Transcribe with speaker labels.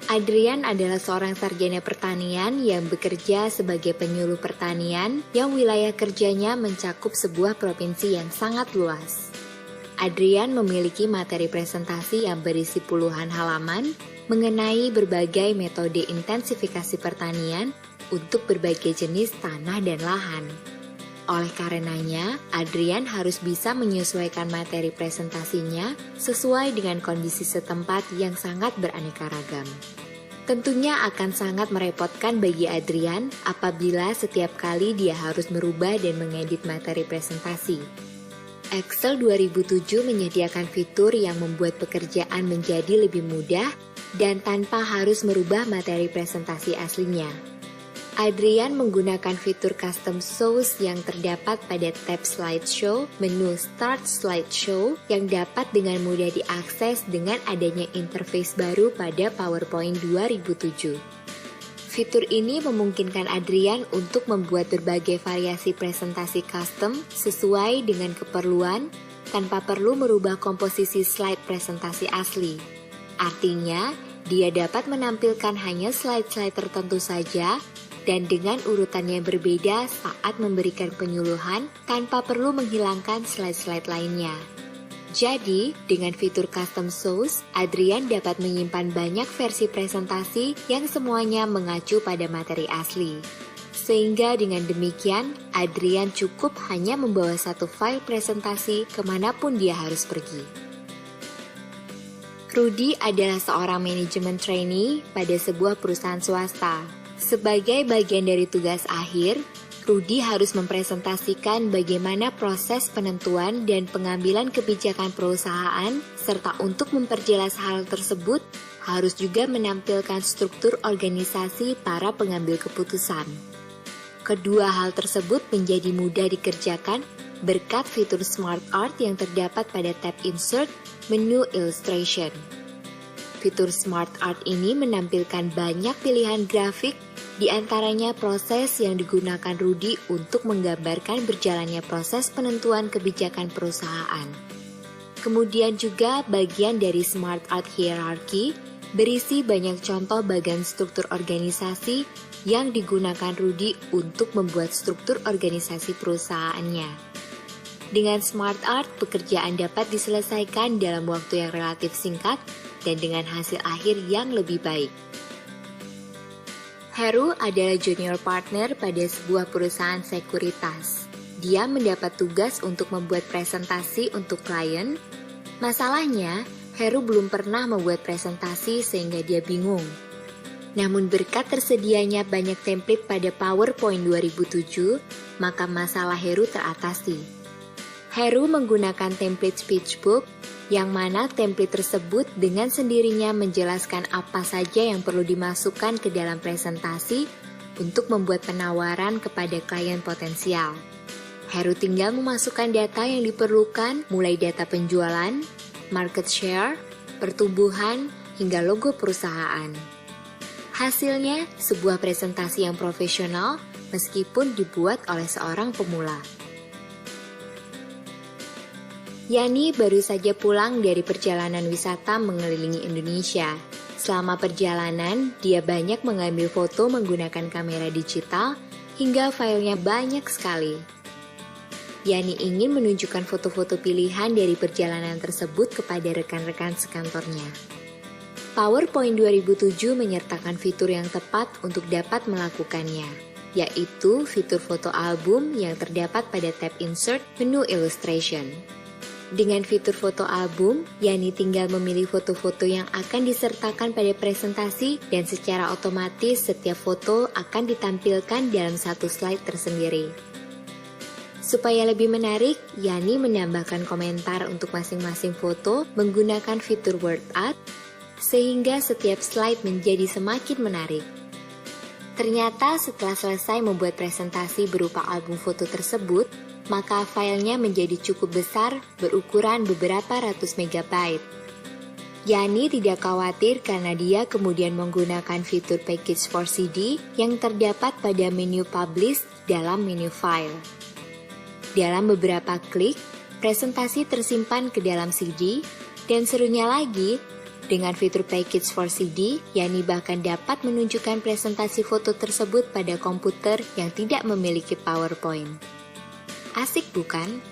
Speaker 1: Adrian adalah seorang sarjana pertanian yang bekerja sebagai penyuluh pertanian yang wilayah kerjanya mencakup sebuah provinsi yang sangat luas. Adrian memiliki materi presentasi yang berisi puluhan halaman mengenai berbagai metode intensifikasi pertanian untuk berbagai jenis tanah dan lahan. Oleh karenanya, Adrian harus bisa menyesuaikan materi presentasinya sesuai dengan kondisi setempat yang sangat beraneka ragam. Tentunya akan sangat merepotkan bagi Adrian apabila setiap kali dia harus merubah dan mengedit materi presentasi. Excel 2007 menyediakan fitur yang membuat pekerjaan menjadi lebih mudah dan tanpa harus merubah materi presentasi aslinya. Adrian menggunakan fitur custom source yang terdapat pada tab slideshow, menu start slideshow yang dapat dengan mudah diakses dengan adanya interface baru pada PowerPoint 2007. Fitur ini memungkinkan Adrian untuk membuat berbagai variasi presentasi custom sesuai dengan keperluan tanpa perlu merubah komposisi slide presentasi asli. Artinya, dia dapat menampilkan hanya slide-slide tertentu saja dan dengan urutan yang berbeda saat memberikan penyuluhan tanpa perlu menghilangkan slide-slide lainnya. Jadi, dengan fitur custom source, Adrian dapat menyimpan banyak versi presentasi yang semuanya mengacu pada materi asli. Sehingga dengan demikian, Adrian cukup hanya membawa satu file presentasi kemanapun dia harus pergi. Rudy adalah seorang manajemen trainee pada sebuah perusahaan swasta. Sebagai bagian dari tugas akhir, Rudy harus mempresentasikan bagaimana proses penentuan dan pengambilan kebijakan perusahaan, serta untuk memperjelas hal tersebut, harus juga menampilkan struktur organisasi para pengambil keputusan. Kedua hal tersebut menjadi mudah dikerjakan berkat fitur Smart Art yang terdapat pada tab Insert, menu Illustration. Fitur Smart Art ini menampilkan banyak pilihan grafik, di antaranya proses yang digunakan Rudy untuk menggambarkan berjalannya proses penentuan kebijakan perusahaan. Kemudian juga bagian dari Smart Art Hierarchy berisi banyak contoh bagian struktur organisasi yang digunakan Rudy untuk membuat struktur organisasi perusahaannya. Dengan Smart Art, pekerjaan dapat diselesaikan dalam waktu yang relatif singkat dan dengan hasil akhir yang lebih baik. Heru adalah junior partner pada sebuah perusahaan sekuritas. Dia mendapat tugas untuk membuat presentasi untuk klien. Masalahnya, Heru belum pernah membuat presentasi sehingga dia bingung. Namun berkat tersedianya banyak template pada PowerPoint 2007, maka masalah Heru teratasi. Heru menggunakan template Speechbook, yang mana template tersebut dengan sendirinya menjelaskan apa saja yang perlu dimasukkan ke dalam presentasi untuk membuat penawaran kepada klien potensial. Heru tinggal memasukkan data yang diperlukan, mulai data penjualan, market share, pertumbuhan, hingga logo perusahaan. Hasilnya, sebuah presentasi yang profesional meskipun dibuat oleh seorang pemula. Yani baru saja pulang dari perjalanan wisata mengelilingi Indonesia. Selama perjalanan, dia banyak mengambil foto menggunakan kamera digital hingga filenya banyak sekali. Yani ingin menunjukkan foto-foto pilihan dari perjalanan tersebut kepada rekan-rekan sekantornya. PowerPoint 2007 menyertakan fitur yang tepat untuk dapat melakukannya, yaitu fitur foto album yang terdapat pada tab Insert, menu Illustration. Dengan fitur foto album, Yani tinggal memilih foto-foto yang akan disertakan pada presentasi dan secara otomatis setiap foto akan ditampilkan dalam satu slide tersendiri. Supaya lebih menarik, Yani menambahkan komentar untuk masing-masing foto menggunakan fitur Word Art, sehingga setiap slide menjadi semakin menarik. Ternyata setelah selesai membuat presentasi berupa album foto tersebut, maka filenya menjadi cukup besar berukuran beberapa ratus megabyte. Yani tidak khawatir karena dia kemudian menggunakan fitur Package for CD yang terdapat pada menu Publish dalam menu File. Dalam beberapa klik, presentasi tersimpan ke dalam CD, dan serunya lagi, Dengan fitur Package for CD, Yani bahkan dapat menunjukkan presentasi foto tersebut pada komputer yang tidak memiliki PowerPoint. Asik bukan?